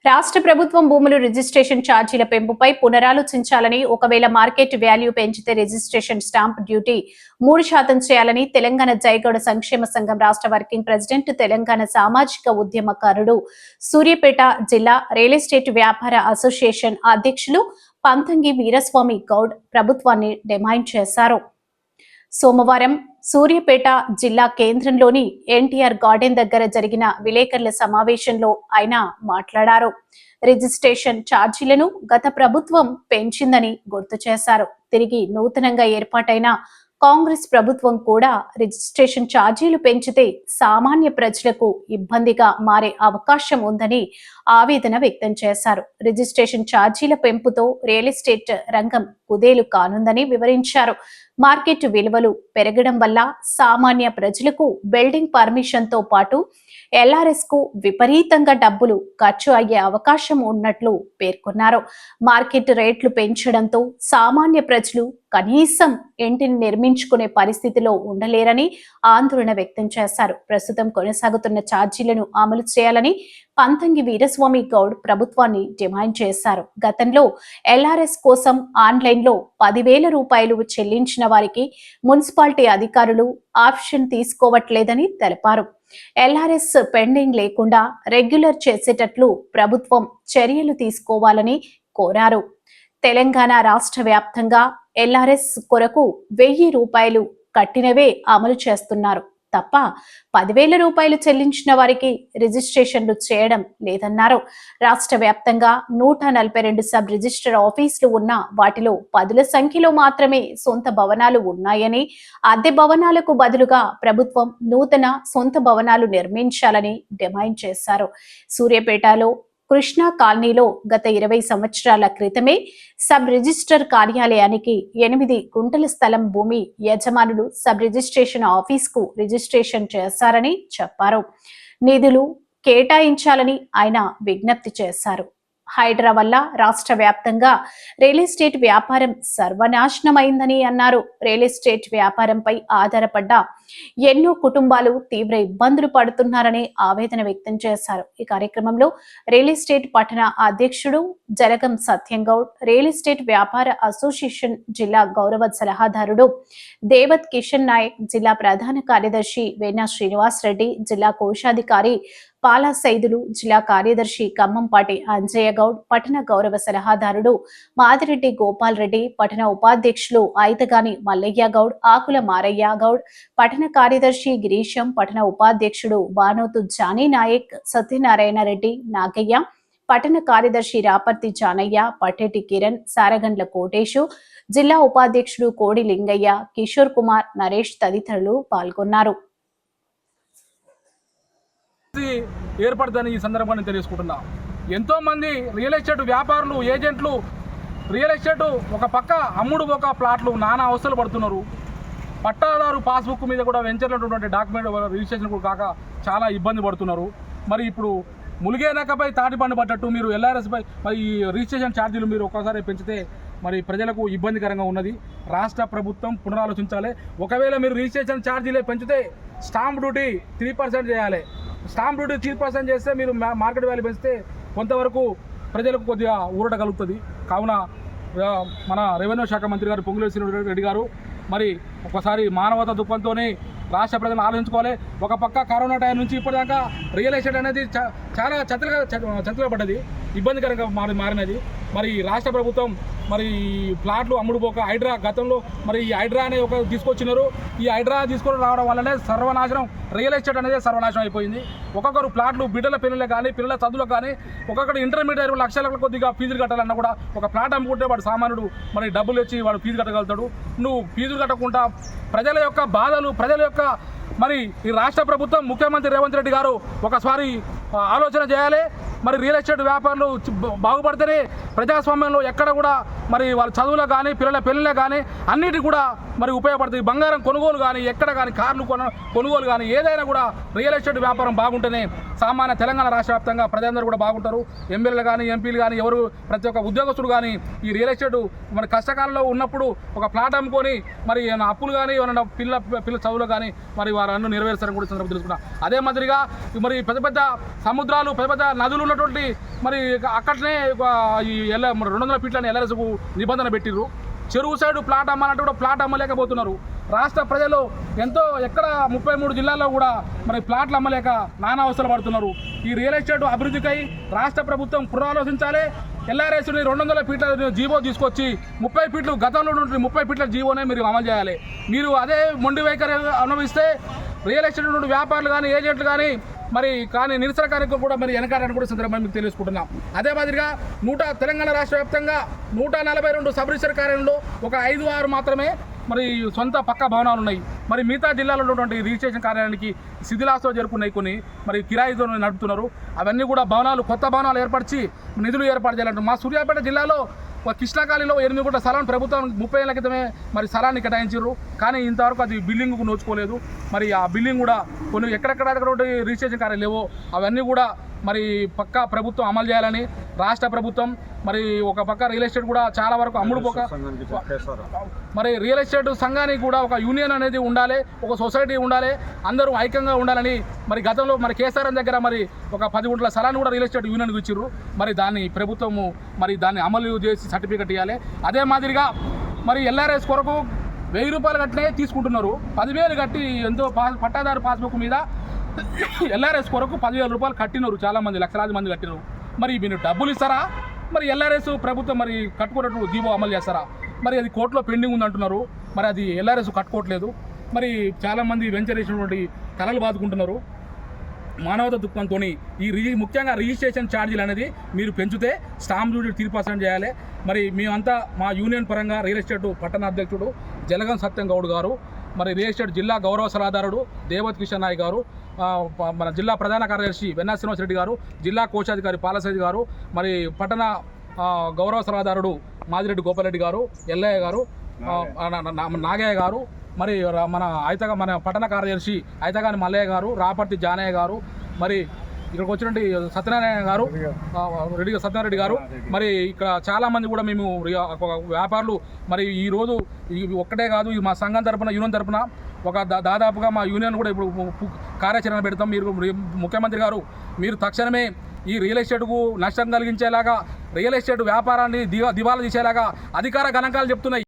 రాష్ట్ర ప్రభుత్వం భూములు రిజిస్ట్రేషన్ ఛార్జీల పెంపుపై పునరాలోచించాలని, ఒకవేళ మార్కెట్ వాల్యూ పెంచితే రిజిస్ట్రేషన్ స్టాంప్ డ్యూటీ 3% చేయాలని తెలంగాణ జైగౌడ సంక్షేమ సంఘం రాష్ట్ర వర్కింగ్ ప్రెసిడెంట్, తెలంగాణ సామాజిక ఉద్యమకారుడు, సూర్యాపేట జిల్లా రియల్ ఎస్టేట్ వ్యాపార అసోసియేషన్ అధ్యక్షులు పంతంగి వీరస్వామి గౌడ్ ప్రభుత్వాన్ని డిమాండ్ చేశారు. సోమవారం సూర్యాపేట జిల్లా కేంద్రంలోని ఎన్టీఆర్ గార్డెన్ దగ్గర జరిగిన విలేకరుల సమావేశంలో ఆయన మాట్లాడారు. రిజిస్ట్రేషన్ ఛార్జీలను గత ప్రభుత్వం పెంచిందని గుర్తు చేశారు. తిరిగి నూతనంగా ఏర్పాటైన కాంగ్రెస్ ప్రభుత్వం కూడా రిజిస్ట్రేషన్ ఛార్జీలు పెంచితే సామాన్య ప్రజలకు ఇబ్బందిగా మారే అవకాశం ఉందని ఆవేదన వ్యక్తం చేశారు. రిజిస్ట్రేషన్ ఛార్జీల పెంపుతో రియల్ ఎస్టేట్ రంగం కుదేలు కానుందని వివరించారు. మార్కెట్ విలువలు పెరగడం వల్ల సామాన్య ప్రజలకు బిల్డింగ్ పర్మిషన్ తో పాటు ఎల్ఆర్ఎస్ కు విపరీతంగా డబ్బులు ఖర్చు అయ్యే అవకాశం ఉన్నట్లు పేర్కొన్నారు. మార్కెట్ రేట్లు పెంచడంతో సామాన్య ప్రజలు కనీసం ఇంటిని నిర్మించుకునే పరిస్థితిలో ఉండలేరని ఆందోళన వ్యక్తం చేశారు. ప్రస్తుతం కొనసాగుతున్న ఛార్జీలను అమలు చేయాలని పంతంగి వీరస్వామి గౌడ్ ప్రభుత్వాన్ని డిమాండ్ చేశారు. గతంలో ఎల్ఆర్ఎస్ కోసం ఆన్లైన్లో 10,000 రూపాయలు చెల్లించిన వారికి మున్సిపాలిటీ అధికారులు ఆప్షన్ తీసుకోవట్లేదని తెలిపారు. ఎల్ఆర్ఎస్ పెండింగ్ లేకుండా రెగ్యులర్ చేసేటట్లు ప్రభుత్వం చర్యలు తీసుకోవాలని కోరారు. తెలంగాణ రాష్ట్ర వ్యాప్తంగా ఎల్ఆర్ఎస్ కొరకు 1,000 రూపాయలు కట్టినవే అమలు చేస్తున్నారు తప్ప 10,000 రూపాయలు చెల్లించిన వారికి రిజిస్ట్రేషన్లు చేయడం లేదన్నారు. రాష్ట్ర వ్యాప్తంగా 142 సబ్ రిజిస్టర్ ఆఫీసులు ఉన్న వాటిలో 10ల సంఖ్యలో మాత్రమే సొంత భవనాలు ఉన్నాయని, అద్దె భవనాలకు బదులుగా ప్రభుత్వం నూతన సొంత భవనాలు నిర్మించాలని డిమాండ్ చేశారు. సూర్యాపేటలో కృష్ణా కాలనీలో గత 20 సంవత్సరాల క్రితమే సబ్ రిజిస్టర్ కార్యాలయానికి 8 గుంటల స్థలం భూమి యజమానులు సబ్ రిజిస్ట్రేషన్ ఆఫీస్కు రిజిస్ట్రేషన్ చేశారని చెప్పారు. నిధులు కేటాయించాలని ఆయన విజ్ఞప్తి చేశారు. హైడ్రా వల్ల రాష్ట్ర వ్యాప్తంగా రియల్ ఎస్టేట్ వ్యాపారం సర్వనాశనమైందని అన్నారు. రియల్ ఎస్టేట్ వ్యాపారంపై ఆధారపడ్డ ఎన్నో కుటుంబాలు తీవ్ర ఇబ్బందులు పడుతున్నారని ఆవేదన వ్యక్తం చేశారు. ఈ కార్యక్రమంలో రియల్ ఎస్టేట్ పట్టణ అధ్యక్షుడు జరగం సత్యంగౌడ్, రియల్ ఎస్టేట్ వ్యాపార అసోసియేషన్ జిల్లా గౌరవ సలహాదారుడు దేవత్ కిషన్ నాయక్, జిల్లా ప్రధాన కార్యదర్శి వేనా శ్రీనివాస్ రెడ్డి, జిల్లా కోశాధికారి పాలా సైదులు, జిల్లా కార్యదర్శి ఖమ్మంపాటి అంజయ్య గౌడ్, పట్టణ గౌరవ సలహాదారుడు మాదిరెడ్డి గోపాల్ రెడ్డి, పట్టణ ఉపాధ్యక్షులు ఐతగాని మల్లయ్య గౌడ్, ఆకుల మారయ్య గౌడ్, పట్టణ కార్యదర్శి గిరీశం, పట్టణ ఉపాధ్యక్షుడు బానోతు జానీ నాయక్, సత్యనారాయణ రెడ్డి, నాగయ్య, పట్టణ కార్యదర్శి రాపర్తి జానయ్య, పట్టేటి కిరణ్, సారగండ్ల కోటేశు, జిల్లా ఉపాధ్యక్షుడు కోడి లింగయ్య, కిషోర్ కుమార్, నరేష్ తదితరులు పాల్గొన్నారు. ఏర్పడుతుందని ఈ సందర్భాన్ని తెలియజేసుకుంటున్నా. ఎంతో మంది రియల్ ఎస్టేట్ వ్యాపారులు, ఏజెంట్లు రియల్ ఎస్టేట్ ఒక పక్క అమ్ముడు ఒక ప్లాట్లు నానా అవస్థలు పడుతున్నారు. పట్టాదారు పాస్బుక్ మీద కూడా వెంచర్లటువంటి డాక్యుమెంట్ రిజిస్ట్రేషన్ కూడా కాక చాలా ఇబ్బంది పడుతున్నారు. మరి ఇప్పుడు ములిగేనకపై తాటిపండు పడ్డట్టు మీరు ఎల్ఆర్ఎస్పై మరి ఈ రిజిస్ట్రేషన్ ఛార్జీలు మీరు ఒక్కసారి పెంచితే మరి ప్రజలకు ఇబ్బందికరంగా ఉన్నది. రాష్ట్ర ప్రభుత్వం పునరాలోచించాలి. ఒకవేళ మీరు రిజిస్ట్రేషన్ ఛార్జీలే పెంచితే స్టాంప్ డ్యూటీ 3% చేయాలి. స్టాంప్ డ్యూటీ 3% చేస్తే మీరు మార్కెట్ వాల్యూ పెంచితే కొంతవరకు ప్రజలకు కొద్దిగా ఊరట కలుగుతుంది. కావున మన రెవెన్యూ శాఖ మంత్రి గారు పొంగులేటి శ్రీనివాస్ రెడ్డి గారు మరి ఒకసారి మానవతా దృక్పథంతోనే రాష్ట్ర ప్రజలను ఆలోచించుకోవాలి. ఒక పక్క కరోనా టైం నుంచి ఇప్పటిదాకా రియల్ ఎస్టేట్ అనేది చాలా చతులుగా పడ్డది, ఇబ్బందికరంగా మారినది. మరి రాష్ట్ర ప్రభుత్వం మరి ప్లాట్లు అమ్ముడుపోక హైడ్రా గతంలో మరి ఈ హైడ్రా అనే ఒక తీసుకొచ్చినారు. ఈ హైడ్రా తీసుకొని రావడం వల్లనే సర్వనాశనం, రియల్ ఎస్టేట్ అనేది సర్వనాశనం అయిపోయింది. ఒక్కొక్కరు ప్లాట్లు బిడ్డల పిల్లలు కానీ పిల్లల చదువులకు కానీ ఒక్కొక్కరు ఇంటర్మీడియట్ లక్షల కొద్దిగా ఫీజులు కట్టాలన్నా కూడా ఒక ప్లాట్ అమ్ముకుంటే వాడు సామాన్యుడు మరి డబ్బులు ఇచ్చి వాడు ఫీజు కట్టగలుగుతాడు. నువ్వు ఫీజులు కట్టకుండా ప్రజల యొక్క బాధలు, ప్రజల యొక్క మరి ఈ రాష్ట్ర ప్రభుత్వం ముఖ్యమంత్రి రేవంత్ రెడ్డి గారు ఒకసారి ఆలోచన చేయాలి. మరి రియల్ ఎస్టేట్ వ్యాపారులు బాగుపడితేనే ప్రజాస్వామ్యంలో ఎక్కడ కూడా మరి వాళ్ళ చదువులకు కానీ పిల్లల పెళ్ళిళ్ళకి కానీ అన్నిటి కూడా మరి ఉపయోగపడుతుంది. బంగారం కొనుగోలు కానీ ఎక్కడ కానీ కార్లు కొనుగోలు కానీ ఏదైనా కూడా రియల్ ఎస్టేట్ వ్యాపారం బాగుంటేనే సామాన్య తెలంగాణ రాష్ట్ర వ్యాప్తంగా ప్రజలందరూ కూడా బాగుంటారు. ఎమ్మెల్యేలు కానీ ఎంపీలు కానీ ఎవరు ప్రతి ఒక్క ఉద్యోగస్తుడు కానీ ఈ రియల్ ఎస్టేట్ మరి కష్టకాలంలో ఉన్నప్పుడు ఒక ప్లాట్ అమ్ముకొని మరి ఏమైనా అప్పులు కానీ ఏమైనా పిల్ల చదువులు కానీ మరి వారు అన్ను నెరవేర్చారని కూడా సందర్భం తెలుసుకున్నా. అదే మాదిరిగా మరి పెద్ద సముద్రాలు పెద్ద పెద్ద నదులు ఉన్నటువంటి మరి అక్కడనే ఈ 200 ఫీట్లని ఎల్ఆర్ఎస్కు నిబంధన పెట్టిర్రు. చెరువు సైడు ప్లాట్ అమ్మాలంటే కూడా ప్లాట్ అమ్మలేకపోతున్నారు. రాష్ట్ర ప్రజలు ఎంతో ఎక్కడ 33 జిల్లాల్లో కూడా మరి ప్లాట్లు అమ్మలేక నానా అవసరం పడుతున్నారు. ఈ రియల్ ఎస్టేట్ అభివృద్ధికై రాష్ట్ర ప్రభుత్వం పునరాలోచించాలి. ఎల్ఆర్ఎస్ని 200 ఫీట్ల జీవో తీసుకొచ్చి 30 ఫీట్లు గతంలో ఉన్న 30 ఫీట్ల జీవోనే మీరు అమలు చేయాలి. మీరు అదే మొండి వైఖరి అనుభవిస్తే రియల్ ఎస్టేట్ నుండి వ్యాపారులు కానీ ఏజెంట్లు కానీ నిరసన కార్యక్రమం కూడా మరి వెనకాడని కూడా సందర్భంగా మీకు తెలుసుకుంటున్నాం. అదే మాదిరిగా తెలంగాణ రాష్ట్ర వ్యాప్తంగా 142 సబ్ రిజిస్టర్ కార్యాలయంలో ఒక 5-6 మాత్రమే మరి సొంత పక్కా భవనాలు ఉన్నాయి. మరి మిగతా జిల్లాలో ఉన్నటువంటి రిజిస్ట్రేషన్ కార్యాలయానికి శిథిలాస్తో జరుపుకున్నాయి, కొన్ని మరి కిరాయితో నడుపుతున్నారు. అవన్నీ కూడా కొత్త భవనాలు ఏర్పరిచి నిధులు ఏర్పాటు చేయాలంటారు. మా సూర్యాపేట జిల్లాలో కృష్ణాకాళీలో 8 కోట్ల స్థలాన్ని ప్రభుత్వం 30 ఏళ్ల క్రితమే మరి స్థలాన్ని కేటాయించారు. కానీ ఇంతవరకు అది బిల్డింగ్కు నోచుకోలేదు. మరి ఆ బిల్డింగ్ కూడా కొన్ని ఎక్కడెక్కడ రిజిస్ట్రేషన్ కార్యాలు లేవో అవన్నీ కూడా మరి పక్కా ప్రభుత్వం అమలు చేయాలని రాష్ట్ర ప్రభుత్వం మరి ఒక పక్క రియల్ ఎస్టేట్ కూడా చాలా వరకు మరి రియల్ ఎస్టేట్ సంఘానికి కూడా ఒక యూనియన్ అనేది ఉండాలి, ఒక సొసైటీ ఉండాలి, అందరూ ఐక్యంగా ఉండాలని మరి గతంలో మరి కేసీఆర్ దగ్గర మరి ఒక 10 గుంటల స్థలాన్ని కూడా రియల్ ఎస్టేట్ యూనియన్కి ఇచ్చారు. మరి దాన్ని ప్రభుత్వము మరి దాన్ని అమలు చేసి సర్టిఫికెట్ ఇవ్వాలి. అదే మాదిరిగా మరి ఎల్ఆర్ఎస్ కొరకు 1000 రూపాయలు కట్టినే తీసుకుంటున్నారు. 10,000 కట్టి ఎంతో పట్టాదారు పాస్బుక్ మీద ఎల్ఆర్ఎస్ కొరకు 10,000 రూపాయలు కట్టినారు. చాలామంది లక్షలాది మంది కట్టినారు. మరి మీరు డబ్బులు ఇస్తారా? మరి ఎల్ఆర్ఎస్ ప్రభుత్వం మరి కట్టుకున్నట్టు జీవో అమలు చేస్తారా? మరి అది కోర్టులో పెండింగ్ ఉంది అంటున్నారు. మరి అది ఎల్ఆర్ఎస్ కట్టుకోవట్లేదు. మరి చాలామంది వెంచర్ చేసినటువంటి తలలు బాదుకుంటున్నారు. మానవత దుఃఖంతో ముఖ్యంగా రిజిస్ట్రేషన్ ఛార్జీలు అనేది మీరు పెంచితే స్టాంప్ డ్యూటీ 3% చేయాలి. మరి మేమంతా మా యూనియన్ పరంగా రియల్ ఎస్టేట్ పట్టణ అధ్యక్షుడు జలగం సత్యం గౌడ్ గారు, మరి రియల్ ఎస్టేట్ జిల్లా గౌరవ సలహాదారుడు దేవత్ కిషన్ నాయక్ గారు, మన జిల్లా ప్రధాన కార్యదర్శి వెన్నా శ్రీనివాసరెడ్డి గారు, జిల్లా కోశాధికారి పాలసైజ్ గారు, మరి పట్టణ గౌరవ సలహాదారుడు మాదిరెడ్డి గోపాలరెడ్డి గారు, ఎల్లయ్య గారు, నాగయ్య గారు, మరి మన పట్టణ కార్యదర్శి ఐతగాని మల్లయ్య గారు, రాపర్తి జానయ్య గారు, మరి ఇక్కడికి వచ్చినటువంటి సత్యనారాయణ గారు, సత్యనారెడ్డి గారు, మరి ఇక్కడ చాలామంది కూడా మేము వ్యాపారులు మరి ఈరోజు ఒక్కటే కాదు, మా సంఘం తరపున యూనియన్ తరపున ఒక దాదాపుగా మా యూనియన్ కూడా ఇప్పుడు కార్యాచరణ పెడతాం. ముఖ్యమంత్రి గారు మీరు తక్షణమే ఈ రియల్ ఎస్టేట్కు నష్టం కలిగించేలాగా రియల్ ఎస్టేట్ వ్యాపారాన్ని దివాలా తీసేలాగా అధికార గణాంకాలు చెప్తున్నాయి.